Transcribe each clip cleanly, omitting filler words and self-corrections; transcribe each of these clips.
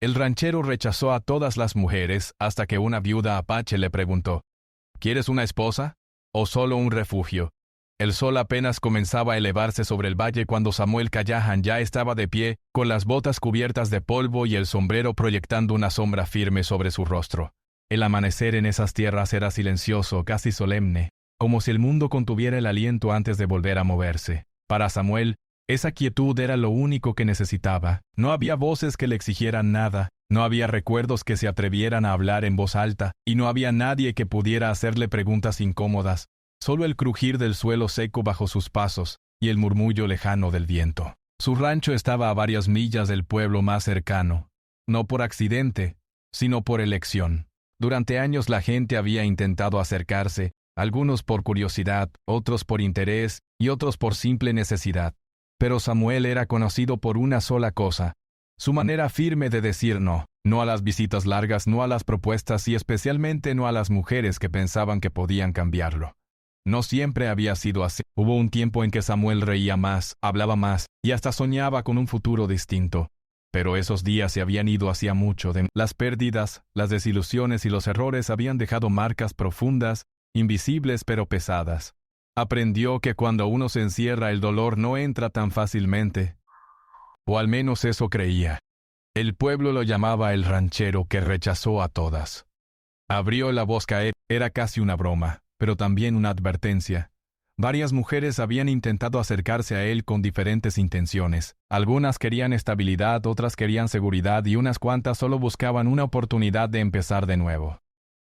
El ranchero rechazó a todas las mujeres hasta que una viuda apache le preguntó, ¿quieres una esposa o solo un refugio? El sol apenas comenzaba a elevarse sobre el valle cuando Samuel Callahan ya estaba de pie, con las botas cubiertas de polvo y el sombrero proyectando una sombra firme sobre su rostro. El amanecer en esas tierras era silencioso, casi solemne, como si el mundo contuviera el aliento antes de volver a moverse. Para Samuel, esa quietud era lo único que necesitaba. No había voces que le exigieran nada, no había recuerdos que se atrevieran a hablar en voz alta, y no había nadie que pudiera hacerle preguntas incómodas. Solo el crujir del suelo seco bajo sus pasos y el murmullo lejano del viento. Su rancho estaba a varias millas del pueblo más cercano, no por accidente, sino por elección. Durante años la gente había intentado acercarse, algunos por curiosidad, otros por interés y otros por simple necesidad. Pero Samuel era conocido por una sola cosa: su manera firme de decir no. No a las visitas largas, no a las propuestas y especialmente no a las mujeres que pensaban que podían cambiarlo. No siempre había sido así. Hubo un tiempo en que Samuel reía más, hablaba más y hasta soñaba con un futuro distinto. Pero esos días se habían ido hacía mucho. Las pérdidas, las desilusiones y los errores habían dejado marcas profundas, invisibles pero pesadas. Aprendió que cuando uno se encierra el dolor no entra tan fácilmente. O al menos eso creía. El pueblo lo llamaba el ranchero que rechazó a todas. Abrió la voz caer, era casi una broma, pero también una advertencia. Varias mujeres habían intentado acercarse a él con diferentes intenciones. Algunas querían estabilidad, otras querían seguridad y unas cuantas solo buscaban una oportunidad de empezar de nuevo.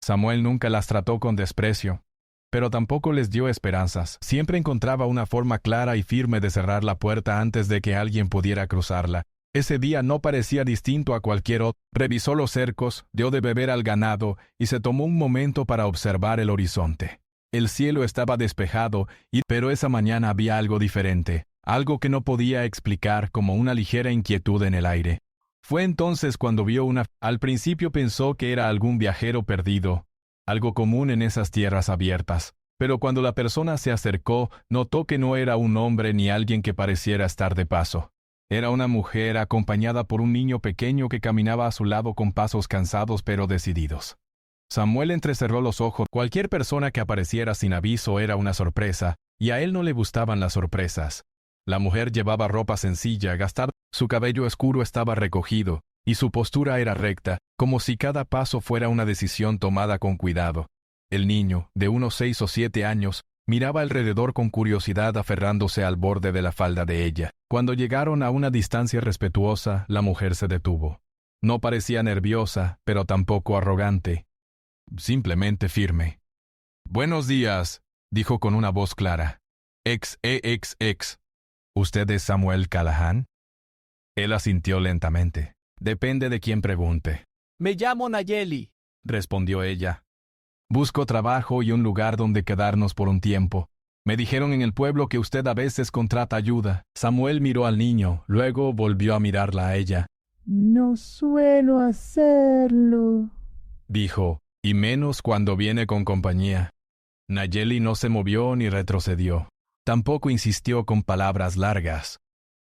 Samuel nunca las trató con desprecio, pero tampoco les dio esperanzas. Siempre encontraba una forma clara y firme de cerrar la puerta antes de que alguien pudiera cruzarla. Ese día no parecía distinto a cualquier otro. Revisó los cercos, dio de beber al ganado y se tomó un momento para observar el horizonte. El cielo estaba despejado, pero esa mañana había algo diferente, algo que no podía explicar, como una ligera inquietud en el aire. Fue entonces cuando vio una... Al principio pensó que era algún viajero perdido, algo común en esas tierras abiertas. Pero cuando la persona se acercó, notó que no era un hombre ni alguien que pareciera estar de paso. Era una mujer acompañada por un niño pequeño que caminaba a su lado con pasos cansados pero decididos. Samuel entrecerró los ojos. Cualquier persona que apareciera sin aviso era una sorpresa, y a él no le gustaban las sorpresas. La mujer llevaba ropa sencilla, gastada, su cabello oscuro estaba recogido, y su postura era recta, como si cada paso fuera una decisión tomada con cuidado. El niño, de unos 6 o 7 años, miraba alrededor con curiosidad aferrándose al borde de la falda de ella. Cuando llegaron a una distancia respetuosa, la mujer se detuvo. No parecía nerviosa, pero tampoco arrogante. Simplemente firme. «Buenos días», dijo con una voz clara. «XXX. ¿Usted es Samuel Callahan?» Él asintió lentamente. «Depende de quién pregunte». «Me llamo Nayeli», respondió ella. «Busco trabajo y un lugar donde quedarnos por un tiempo. Me dijeron en el pueblo que usted a veces contrata ayuda». Samuel miró al niño, luego volvió a mirarla a ella. «No suelo hacerlo», dijo, «y menos cuando viene con compañía». Nayeli no se movió ni retrocedió. Tampoco insistió con palabras largas.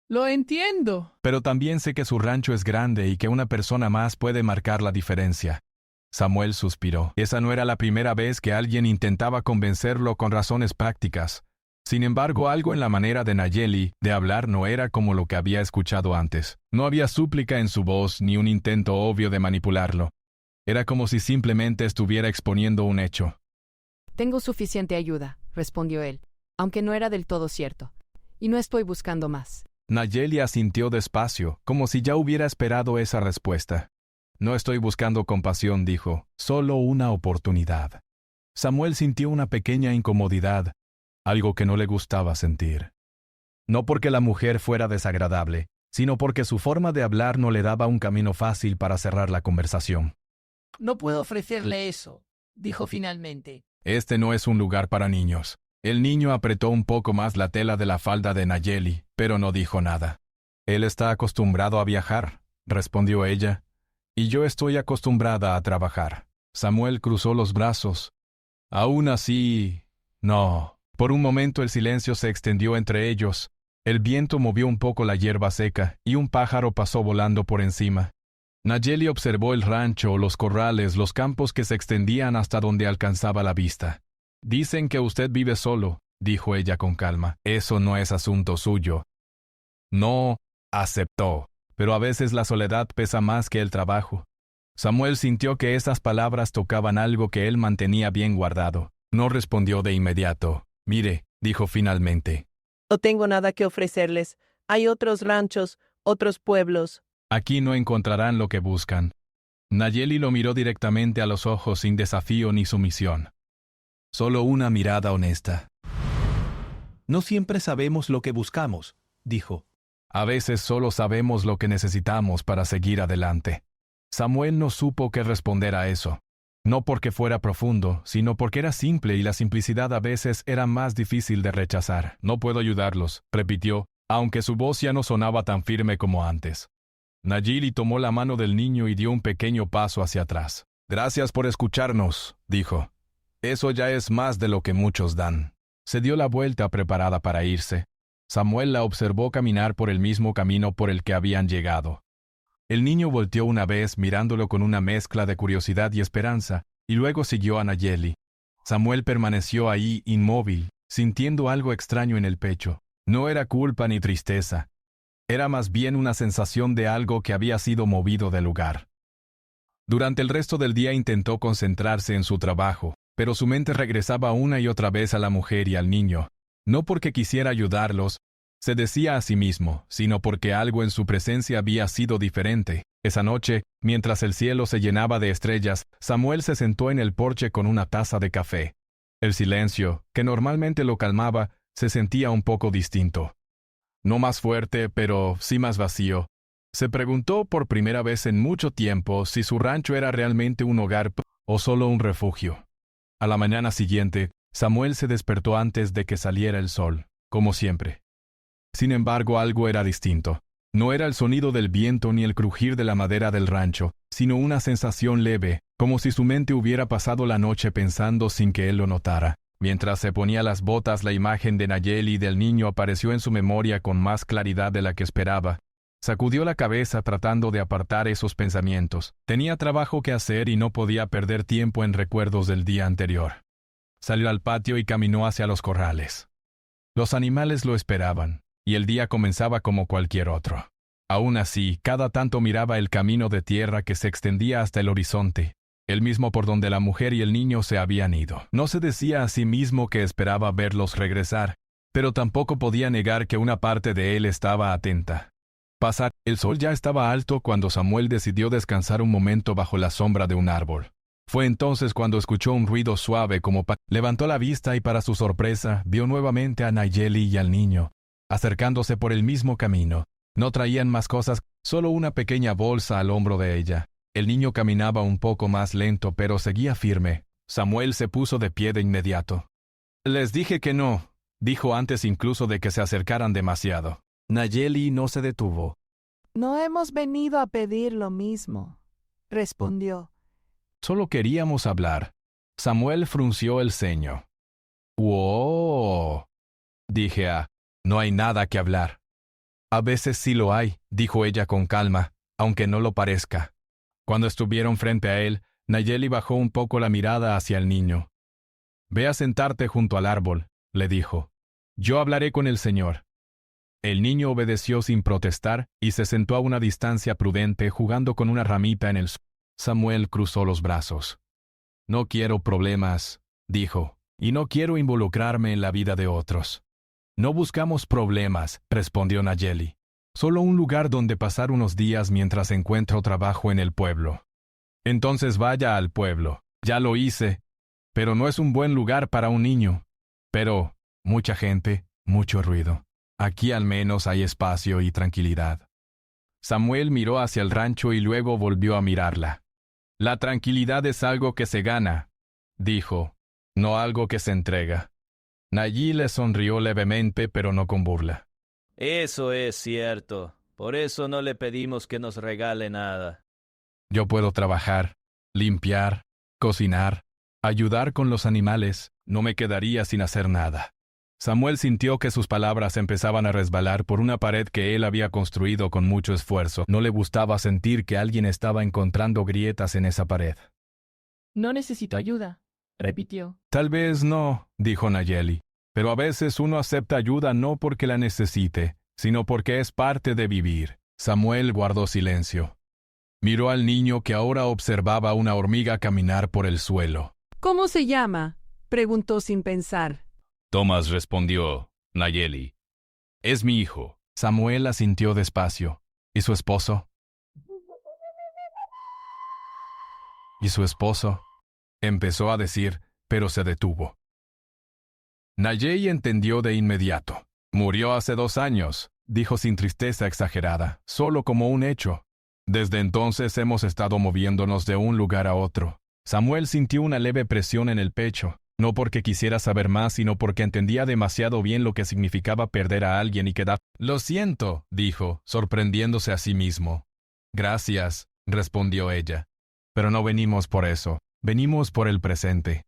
«Lo entiendo». «Pero también sé que su rancho es grande y que una persona más puede marcar la diferencia». Samuel suspiró. Esa no era la primera vez que alguien intentaba convencerlo con razones prácticas. Sin embargo, algo en la manera de Nayeli de hablar no era como lo que había escuchado antes. No había súplica en su voz ni un intento obvio de manipularlo. Era como si simplemente estuviera exponiendo un hecho. «Tengo suficiente ayuda», respondió él, aunque no era del todo cierto. «Y no estoy buscando más». Nayeli asintió despacio, como si ya hubiera esperado esa respuesta. «No estoy buscando compasión», dijo, «solo una oportunidad». Samuel sintió una pequeña incomodidad, algo que no le gustaba sentir. No porque la mujer fuera desagradable, sino porque su forma de hablar no le daba un camino fácil para cerrar la conversación. «No puedo ofrecerle eso», dijo finalmente. «Este no es un lugar para niños». El niño apretó un poco más la tela de la falda de Nayeli, pero no dijo nada. «Él está acostumbrado a viajar», respondió ella, «y yo estoy acostumbrada a trabajar». Samuel cruzó los brazos. «Aún así, no». Por un momento el silencio se extendió entre ellos. El viento movió un poco la hierba seca y un pájaro pasó volando por encima. Nayeli observó el rancho, los corrales, los campos que se extendían hasta donde alcanzaba la vista. «Dicen que usted vive solo», dijo ella con calma. «Eso no es asunto suyo». No, aceptó, pero a veces la soledad pesa más que el trabajo. Samuel sintió que esas palabras tocaban algo que él mantenía bien guardado. No respondió de inmediato. «Mire», dijo finalmente. No tengo nada que ofrecerles. Hay otros ranchos, otros pueblos. «Aquí no encontrarán lo que buscan». Nayeli lo miró directamente a los ojos sin desafío ni sumisión. Solo una mirada honesta. No siempre sabemos lo que buscamos, dijo. A veces solo sabemos lo que necesitamos para seguir adelante. Samuel no supo qué responder a eso. No porque fuera profundo, sino porque era simple y la simplicidad a veces era más difícil de rechazar. «No puedo ayudarlos», repitió, aunque su voz ya no sonaba tan firme como antes. Nayeli tomó la mano del niño y dio un pequeño paso hacia atrás. «Gracias por escucharnos», dijo. «Eso ya es más de lo que muchos dan». Se dio la vuelta preparada para irse. Samuel la observó caminar por el mismo camino por el que habían llegado. El niño volteó una vez mirándolo con una mezcla de curiosidad y esperanza, y luego siguió a Nayeli. Samuel permaneció ahí inmóvil, sintiendo algo extraño en el pecho. No era culpa ni tristeza. Era más bien una sensación de algo que había sido movido del lugar. Durante el resto del día intentó concentrarse en su trabajo, pero su mente regresaba una y otra vez a la mujer y al niño. No porque quisiera ayudarlos, se decía a sí mismo, sino porque algo en su presencia había sido diferente. Esa noche, mientras el cielo se llenaba de estrellas, Samuel se sentó en el porche con una taza de café. El silencio, que normalmente lo calmaba, se sentía un poco distinto. No más fuerte, pero sí más vacío. Se preguntó por primera vez en mucho tiempo si su rancho era realmente un hogar o solo un refugio. A la mañana siguiente, Samuel se despertó antes de que saliera el sol, como siempre. Sin embargo, algo era distinto. No era el sonido del viento ni el crujir de la madera del rancho, sino una sensación leve, como si su mente hubiera pasado la noche pensando sin que él lo notara. Mientras se ponía las botas, la imagen de Nayeli y del niño apareció en su memoria con más claridad de la que esperaba. Sacudió la cabeza tratando de apartar esos pensamientos. Tenía trabajo que hacer y no podía perder tiempo en recuerdos del día anterior. Salió al patio y caminó hacia los corrales. Los animales lo esperaban, y el día comenzaba como cualquier otro. Aún así, cada tanto miraba el camino de tierra que se extendía hasta el horizonte, el mismo por donde la mujer y el niño se habían ido. No se decía a sí mismo que esperaba verlos regresar, pero tampoco podía negar que una parte de él estaba atenta. El sol ya estaba alto cuando Samuel decidió descansar un momento bajo la sombra de un árbol. Fue entonces cuando escuchó un ruido suave levantó la vista y para su sorpresa vio nuevamente a Nayeli y al niño, acercándose por el mismo camino. No traían más cosas, solo una pequeña bolsa al hombro de ella. El niño caminaba un poco más lento, pero seguía firme. Samuel se puso de pie de inmediato. «Les dije que no», dijo antes incluso de que se acercaran demasiado. Nayeli no se detuvo. «No hemos venido a pedir lo mismo», respondió. «Solo queríamos hablar». Samuel frunció el ceño. «¡Wow!», dije «no hay nada que hablar». «A veces sí lo hay», dijo ella con calma, aunque no lo parezca. Cuando estuvieron frente a él, Nayeli bajó un poco la mirada hacia el niño. «Ve a sentarte junto al árbol», le dijo. «Yo hablaré con el Señor». El niño obedeció sin protestar y se sentó a una distancia prudente jugando con una ramita en el suelo. Samuel cruzó los brazos. «No quiero problemas», dijo, «y no quiero involucrarme en la vida de otros». «No buscamos problemas», respondió Nayeli. «Solo un lugar donde pasar unos días mientras encuentro trabajo en el pueblo». «Entonces vaya al pueblo». «Ya lo hice». «Pero no es un buen lugar para un niño». «Pero mucha gente, mucho ruido. Aquí al menos hay espacio y tranquilidad». Samuel miró hacia el rancho y luego volvió a mirarla. «La tranquilidad es algo que se gana», dijo, «no algo que se entrega». Nayeli le sonrió levemente, pero no con burla. Eso es cierto. Por eso no le pedimos que nos regale nada. Yo puedo trabajar, limpiar, cocinar, ayudar con los animales. No me quedaría sin hacer nada. Samuel sintió que sus palabras empezaban a resbalar por una pared que él había construido con mucho esfuerzo. No le gustaba sentir que alguien estaba encontrando grietas en esa pared. No necesito ayuda, repitió. Tal vez no, dijo Nayeli, pero a veces uno acepta ayuda no porque la necesite, sino porque es parte de vivir. Samuel guardó silencio. Miró al niño que ahora observaba una hormiga caminar por el suelo. ¿Cómo se llama?, preguntó sin pensar. Tomás, respondió Nayeli. Es mi hijo. Samuel asintió despacio. ¿Y su esposo? ¿Y su esposo? Empezó a decir, pero se detuvo. Nayeli entendió de inmediato. Murió hace 2 años, dijo sin tristeza exagerada, solo como un hecho. Desde entonces hemos estado moviéndonos de un lugar a otro. Samuel sintió una leve presión en el pecho, no porque quisiera saber más, sino porque entendía demasiado bien lo que significaba perder a alguien y quedar. Lo siento, dijo, sorprendiéndose a sí mismo. Gracias, respondió ella. Pero no venimos por eso, venimos por el presente.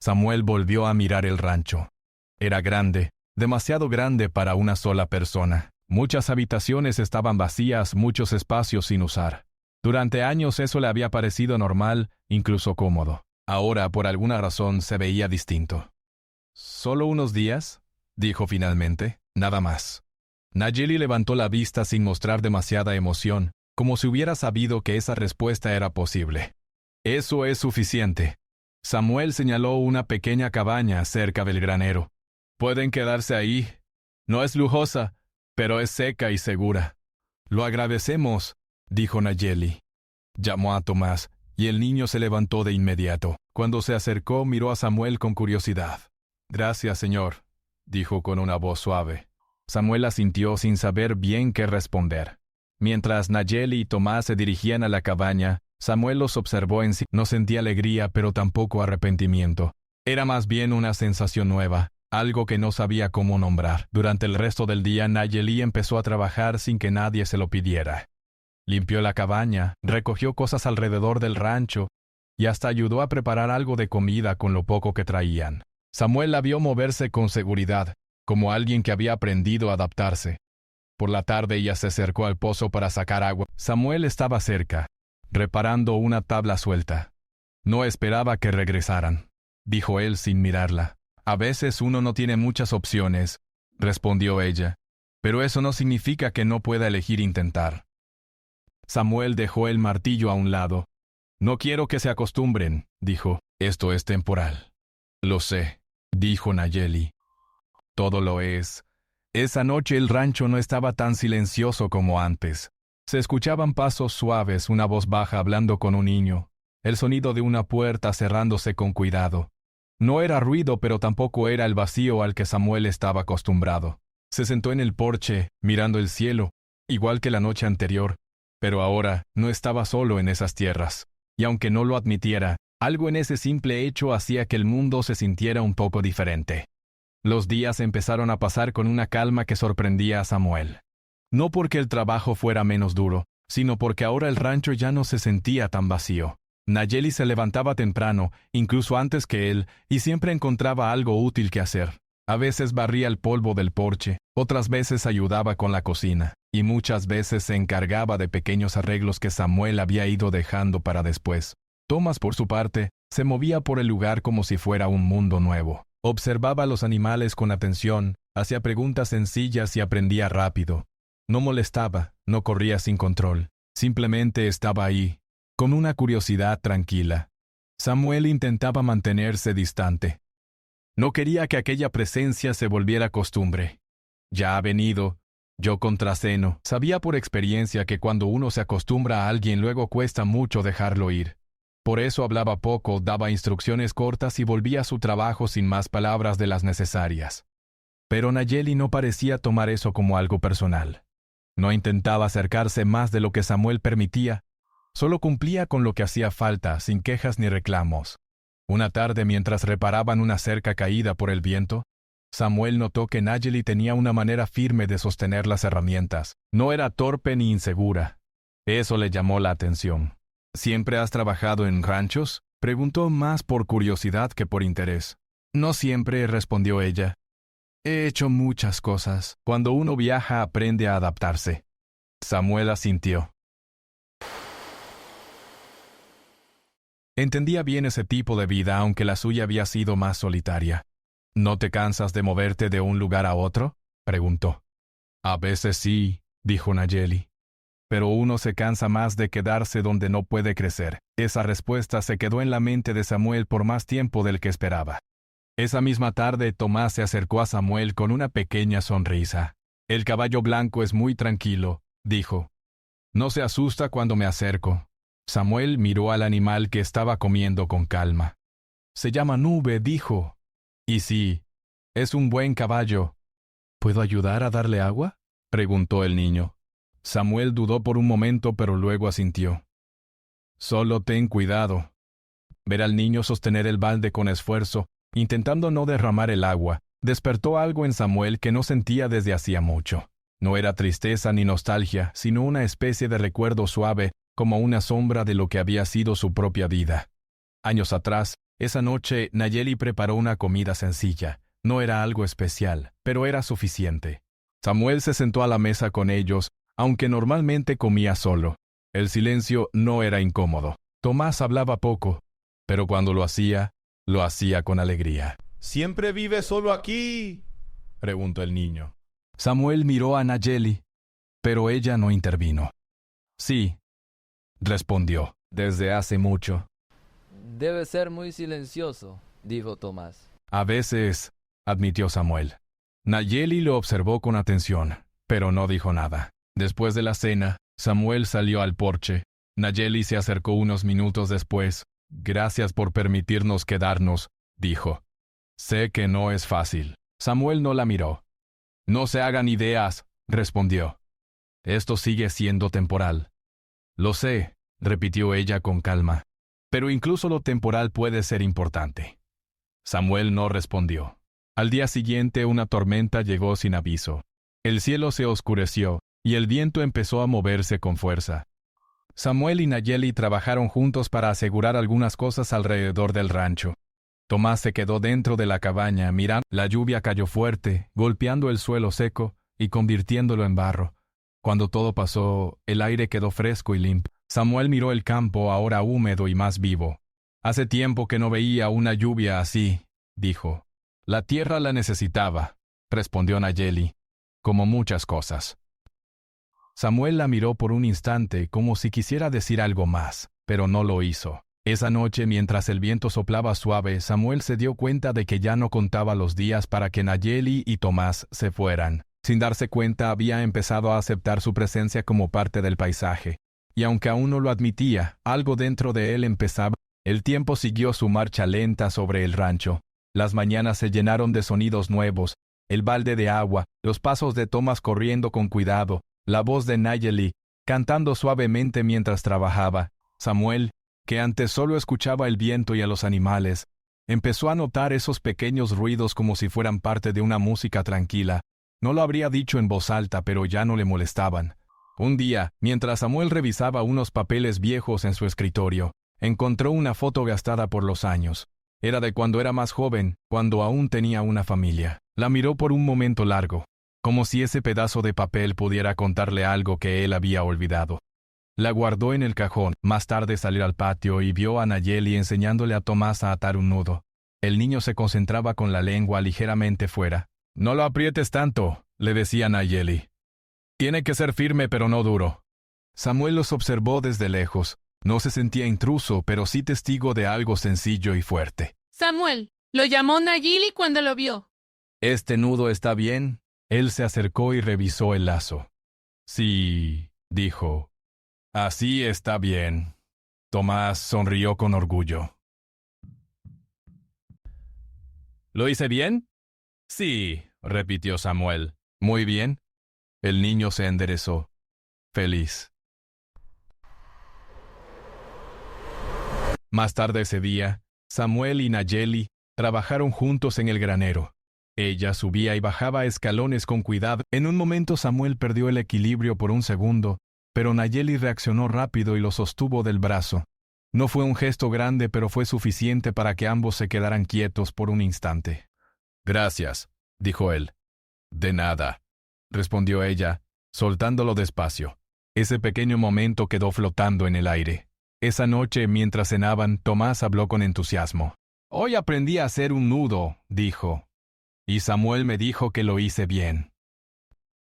Samuel volvió a mirar el rancho. Era grande, demasiado grande para una sola persona. Muchas habitaciones estaban vacías, muchos espacios sin usar. Durante años eso le había parecido normal, incluso cómodo. Ahora, por alguna razón, se veía distinto. ¿Solo unos días?, dijo finalmente. Nada más. Nayeli levantó la vista sin mostrar demasiada emoción, como si hubiera sabido que esa respuesta era posible. Eso es suficiente. Samuel señaló una pequeña cabaña cerca del granero. Pueden quedarse ahí. No es lujosa, pero es seca y segura. Lo agradecemos, dijo Nayeli. Llamó a Tomás, y el niño se levantó de inmediato. Cuando se acercó, miró a Samuel con curiosidad. Gracias, señor, dijo con una voz suave. Samuel asintió sin saber bien qué responder. Mientras Nayeli y Tomás se dirigían a la cabaña, Samuel los observó en sí. No sentía alegría, pero tampoco arrepentimiento. Era más bien una sensación nueva, algo que no sabía cómo nombrar. Durante el resto del día, Nayeli empezó a trabajar sin que nadie se lo pidiera. Limpió la cabaña, recogió cosas alrededor del rancho y hasta ayudó a preparar algo de comida con lo poco que traían. Samuel la vio moverse con seguridad, como alguien que había aprendido a adaptarse. Por la tarde ella se acercó al pozo para sacar agua. Samuel estaba cerca, reparando una tabla suelta. No esperaba que regresaran, dijo él sin mirarla. A veces uno no tiene muchas opciones, respondió ella, pero eso no significa que no pueda elegir intentar. Samuel dejó el martillo a un lado. No quiero que se acostumbren, dijo. Esto es temporal. Lo sé, dijo Nayeli. Todo lo es. Esa noche el rancho no estaba tan silencioso como antes. Se escuchaban pasos suaves, una voz baja hablando con un niño, el sonido de una puerta cerrándose con cuidado. No era ruido, pero tampoco era el vacío al que Samuel estaba acostumbrado. Se sentó en el porche, mirando el cielo, igual que la noche anterior. Pero ahora no estaba solo en esas tierras, y aunque no lo admitiera, algo en ese simple hecho hacía que el mundo se sintiera un poco diferente. Los días empezaron a pasar con una calma que sorprendía a Samuel. No porque el trabajo fuera menos duro, sino porque ahora el rancho ya no se sentía tan vacío. Nayeli se levantaba temprano, incluso antes que él, y siempre encontraba algo útil que hacer. A veces barría el polvo del porche, otras veces ayudaba con la cocina, y muchas veces se encargaba de pequeños arreglos que Samuel había ido dejando para después. Tomás, por su parte, se movía por el lugar como si fuera un mundo nuevo. Observaba a los animales con atención, hacía preguntas sencillas y aprendía rápido. No molestaba, no corría sin control. Simplemente estaba ahí, con una curiosidad tranquila. Samuel intentaba mantenerse distante. No quería que aquella presencia se volviera costumbre. Ya ha venido, yo contraceno. Sabía por experiencia que cuando uno se acostumbra a alguien luego cuesta mucho dejarlo ir. Por eso hablaba poco, daba instrucciones cortas y volvía a su trabajo sin más palabras de las necesarias. Pero Nayeli no parecía tomar eso como algo personal. No intentaba acercarse más de lo que Samuel permitía. Solo cumplía con lo que hacía falta, sin quejas ni reclamos. Una tarde, mientras reparaban una cerca caída por el viento, Samuel notó que Nayeli tenía una manera firme de sostener las herramientas. No era torpe ni insegura. Eso le llamó la atención. ¿Siempre has trabajado en ranchos?, preguntó más por curiosidad que por interés. No siempre, respondió ella. He hecho muchas cosas. Cuando uno viaja, aprende a adaptarse. Samuel asintió. Entendía bien ese tipo de vida, aunque la suya había sido más solitaria. ¿No te cansas de moverte de un lugar a otro?, preguntó. A veces sí, dijo Nayeli. Pero uno se cansa más de quedarse donde no puede crecer. Esa respuesta se quedó en la mente de Samuel por más tiempo del que esperaba. Esa misma tarde, Tomás se acercó a Samuel con una pequeña sonrisa. El caballo blanco es muy tranquilo, dijo. No se asusta cuando me acerco. Samuel miró al animal que estaba comiendo con calma. Se llama Nube, dijo. Y sí, es un buen caballo. ¿Puedo ayudar a darle agua?, preguntó el niño. Samuel dudó por un momento, pero luego asintió. Solo ten cuidado. Ver al niño sostener el balde con esfuerzo, intentando no derramar el agua, despertó algo en Samuel que no sentía desde hacía mucho. No era tristeza ni nostalgia, sino una especie de recuerdo suave, como una sombra de lo que había sido su propia vida. Años atrás, esa noche, Nayeli preparó una comida sencilla. No era algo especial, pero era suficiente. Samuel se sentó a la mesa con ellos, aunque normalmente comía solo. El silencio no era incómodo. Tomás hablaba poco, pero cuando lo hacía con alegría. ¿Siempre vive solo aquí?, preguntó el niño. Samuel miró a Nayeli, pero ella no intervino. Sí, respondió, desde hace mucho. Debe ser muy silencioso, dijo Tomás. A veces, admitió Samuel. Nayeli lo observó con atención, pero no dijo nada. Después de la cena, Samuel salió al porche. Nayeli se acercó unos minutos después. Gracias por permitirnos quedarnos, dijo. Sé que no es fácil. Samuel no la miró. No se hagan ideas, respondió. Esto sigue siendo temporal. Lo sé, repitió ella con calma. Pero incluso lo temporal puede ser importante. Samuel no respondió. Al día siguiente una tormenta llegó sin aviso. El cielo se oscureció y el viento empezó a moverse con fuerza. Samuel y Nayeli trabajaron juntos para asegurar algunas cosas alrededor del rancho. Tomás se quedó dentro de la cabaña mirando. La lluvia cayó fuerte, golpeando el suelo seco y convirtiéndolo en barro. Cuando todo pasó, el aire quedó fresco y limpio. Samuel miró el campo, ahora húmedo y más vivo. Hace tiempo que no veía una lluvia así, dijo. La tierra la necesitaba, respondió Nayeli, como muchas cosas. Samuel la miró por un instante como si quisiera decir algo más, pero no lo hizo. Esa noche, mientras el viento soplaba suave, Samuel se dio cuenta de que ya no contaba los días para que Nayeli y Tomás se fueran. Sin darse cuenta, había empezado a aceptar su presencia como parte del paisaje. Y aunque aún no lo admitía, algo dentro de él empezaba. El tiempo siguió su marcha lenta sobre el rancho. Las mañanas se llenaron de sonidos nuevos, el balde de agua, los pasos de Tomás corriendo con cuidado, la voz de Nayeli, cantando suavemente mientras trabajaba. Samuel, que antes solo escuchaba el viento y a los animales, empezó a notar esos pequeños ruidos como si fueran parte de una música tranquila. No lo habría dicho en voz alta, pero ya no le molestaban. Un día, mientras Samuel revisaba unos papeles viejos en su escritorio, encontró una foto gastada por los años. Era de cuando era más joven, cuando aún tenía una familia. La miró por un momento largo, como si ese pedazo de papel pudiera contarle algo que él había olvidado. La guardó en el cajón. Más tarde salió al patio y vio a Nayeli enseñándole a Tomás a atar un nudo. El niño se concentraba con la lengua ligeramente fuera. «No lo aprietes tanto», le decía Nayeli. «Tiene que ser firme pero no duro». Samuel los observó desde lejos. No se sentía intruso, pero sí testigo de algo sencillo y fuerte. Samuel, lo llamó Nayeli cuando lo vio. «¿Este nudo está bien?» Él se acercó y revisó el lazo. «Sí», dijo. «Así está bien». Tomás sonrió con orgullo. «¿Lo hice bien?» «Sí», repitió Samuel. «Muy bien». El niño se enderezó, feliz. Más tarde ese día, Samuel y Nayeli trabajaron juntos en el granero. Ella subía y bajaba escalones con cuidado. En un momento Samuel perdió el equilibrio por un segundo, pero Nayeli reaccionó rápido y lo sostuvo del brazo. No fue un gesto grande, pero fue suficiente para que ambos se quedaran quietos por un instante. «Gracias», dijo él. De nada, respondió ella, soltándolo despacio. Ese pequeño momento quedó flotando en el aire. Esa noche, mientras cenaban, Tomás habló con entusiasmo. Hoy aprendí a hacer un nudo, dijo. Y Samuel me dijo que lo hice bien.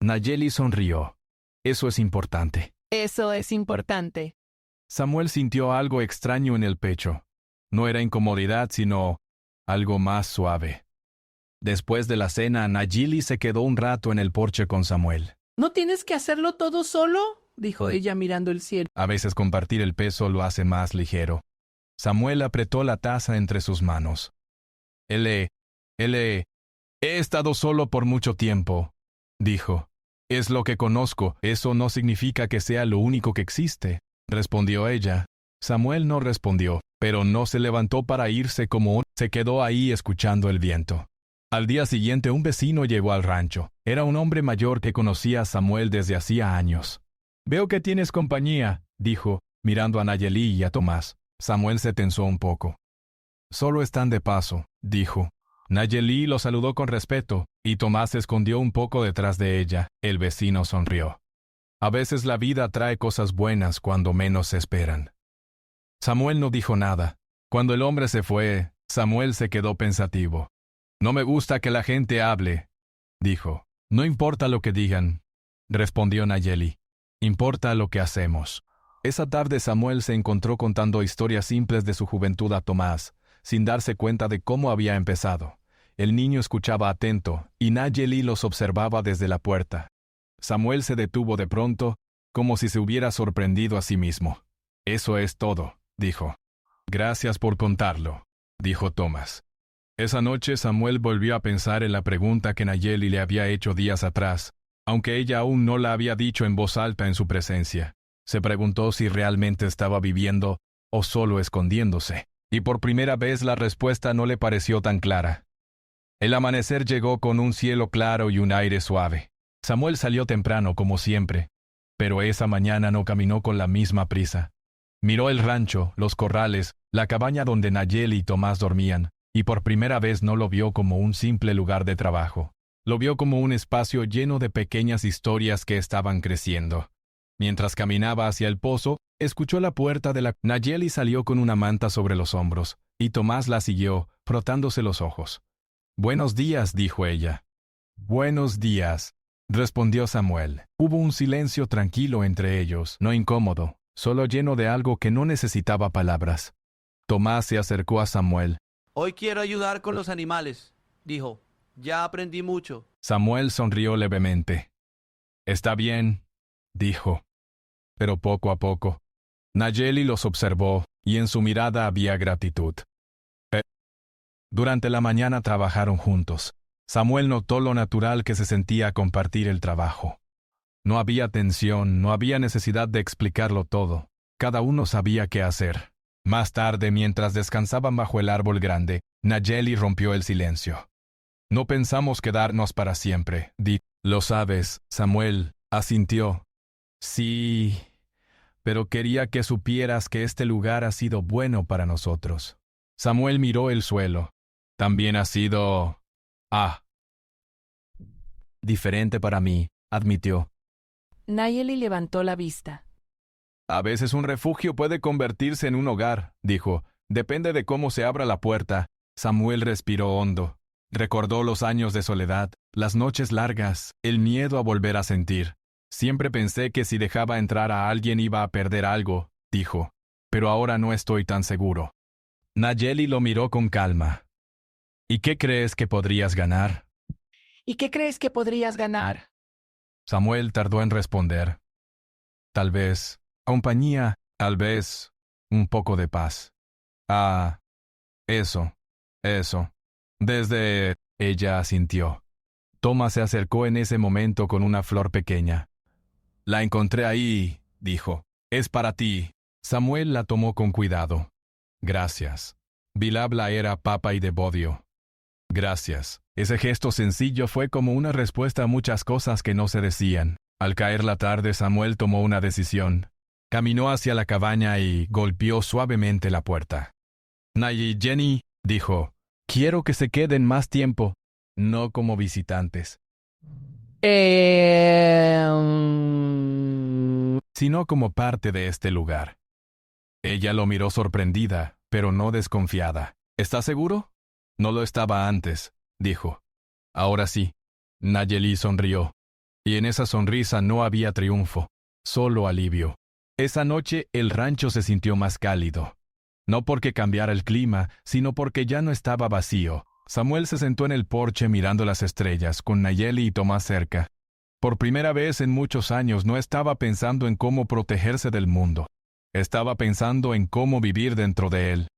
Nayeli sonrió. Eso es importante. Eso es importante. Samuel sintió algo extraño en el pecho. No era incomodidad, sino algo más suave. Después de la cena, Nayeli se quedó un rato en el porche con Samuel. ¿No tienes que hacerlo todo solo? Dijo ella mirando el cielo. A veces compartir el peso lo hace más ligero. Samuel apretó la taza entre sus manos. He estado solo por mucho tiempo, dijo. Es lo que conozco, eso no significa que sea lo único que existe, respondió ella. Samuel no respondió, pero no se levantó para irse se quedó ahí escuchando el viento. Al día siguiente un vecino llegó al rancho. Era un hombre mayor que conocía a Samuel desde hacía años. Veo que tienes compañía, dijo, mirando a Nayeli y a Tomás. Samuel se tensó un poco. Solo están de paso, dijo. Nayeli lo saludó con respeto, y Tomás se escondió un poco detrás de ella. El vecino sonrió. A veces la vida trae cosas buenas cuando menos se esperan. Samuel no dijo nada. Cuando el hombre se fue, Samuel se quedó pensativo. No me gusta que la gente hable, dijo. No importa lo que digan, respondió Nayeli. Importa lo que hacemos. Esa tarde Samuel se encontró contando historias simples de su juventud a Tomás, sin darse cuenta de cómo había empezado. El niño escuchaba atento, y Nayeli los observaba desde la puerta. Samuel se detuvo de pronto, como si se hubiera sorprendido a sí mismo. Eso es todo, dijo. Gracias por contarlo, dijo Tomás. Esa noche Samuel volvió a pensar en la pregunta que Nayeli le había hecho días atrás, aunque ella aún no la había dicho en voz alta en su presencia. Se preguntó si realmente estaba viviendo o solo escondiéndose, y por primera vez la respuesta no le pareció tan clara. El amanecer llegó con un cielo claro y un aire suave. Samuel salió temprano como siempre, pero esa mañana no caminó con la misma prisa. Miró el rancho, los corrales, la cabaña donde Nayeli y Tomás dormían, y por primera vez no lo vio como un simple lugar de trabajo. Lo vio como un espacio lleno de pequeñas historias que estaban creciendo. Mientras caminaba hacia el pozo, escuchó la puerta de la... Nayeli salió con una manta sobre los hombros, y Tomás la siguió, frotándose los ojos. «Buenos días», dijo ella. «Buenos días», respondió Samuel. Hubo un silencio tranquilo entre ellos, no incómodo, solo lleno de algo que no necesitaba palabras. Tomás se acercó a Samuel. «Hoy quiero ayudar con los animales», dijo. «Ya aprendí mucho». Samuel sonrió levemente. «Está bien», dijo. Pero poco a poco, Nayeli los observó, y en su mirada había gratitud. Durante la mañana trabajaron juntos. Samuel notó lo natural que se sentía compartir el trabajo. No había tensión, no había necesidad de explicarlo todo. Cada uno sabía qué hacer. Más tarde, mientras descansaban bajo el árbol grande, Nayeli rompió el silencio. «No pensamos quedarnos para siempre», dijo. «Lo sabes», Samuel asintió. «Sí, pero quería que supieras que este lugar ha sido bueno para nosotros». Samuel miró el suelo. «También ha sido... diferente para mí», admitió. Nayeli levantó la vista. «A veces un refugio puede convertirse en un hogar», dijo. «Depende de cómo se abra la puerta». Samuel respiró hondo. Recordó los años de soledad, las noches largas, el miedo a volver a sentir. «Siempre pensé que si dejaba entrar a alguien iba a perder algo», dijo. «Pero ahora no estoy tan seguro». Nayeli lo miró con calma. «¿Y qué crees que podrías ganar?» ¿Y qué crees que podrías ganar? Samuel tardó en responder. «Tal vez compañía, tal vez un poco de paz». Eso. Desde... Ella asintió. Tomás se acercó en ese momento con una flor pequeña. «La encontré ahí», dijo. «Es para ti». Samuel la tomó con cuidado. «Gracias». Bilabla era papa y de Bodio. «Gracias». Ese gesto sencillo fue como una respuesta a muchas cosas que no se decían. Al caer la tarde, Samuel tomó una decisión. Caminó hacia la cabaña y golpeó suavemente la puerta. «Jenny», dijo, «quiero que se queden más tiempo, no como visitantes». sino como parte de este lugar. Ella lo miró sorprendida, pero no desconfiada. ¿Estás seguro? No lo estaba antes, dijo. Ahora sí. Nayeli sonrió. Y en esa sonrisa no había triunfo, solo alivio. Esa noche el rancho se sintió más cálido. No porque cambiara el clima, sino porque ya no estaba vacío. Samuel se sentó en el porche mirando las estrellas, con Nayeli y Tomás cerca. Por primera vez en muchos años no estaba pensando en cómo protegerse del mundo. Estaba pensando en cómo vivir dentro de él.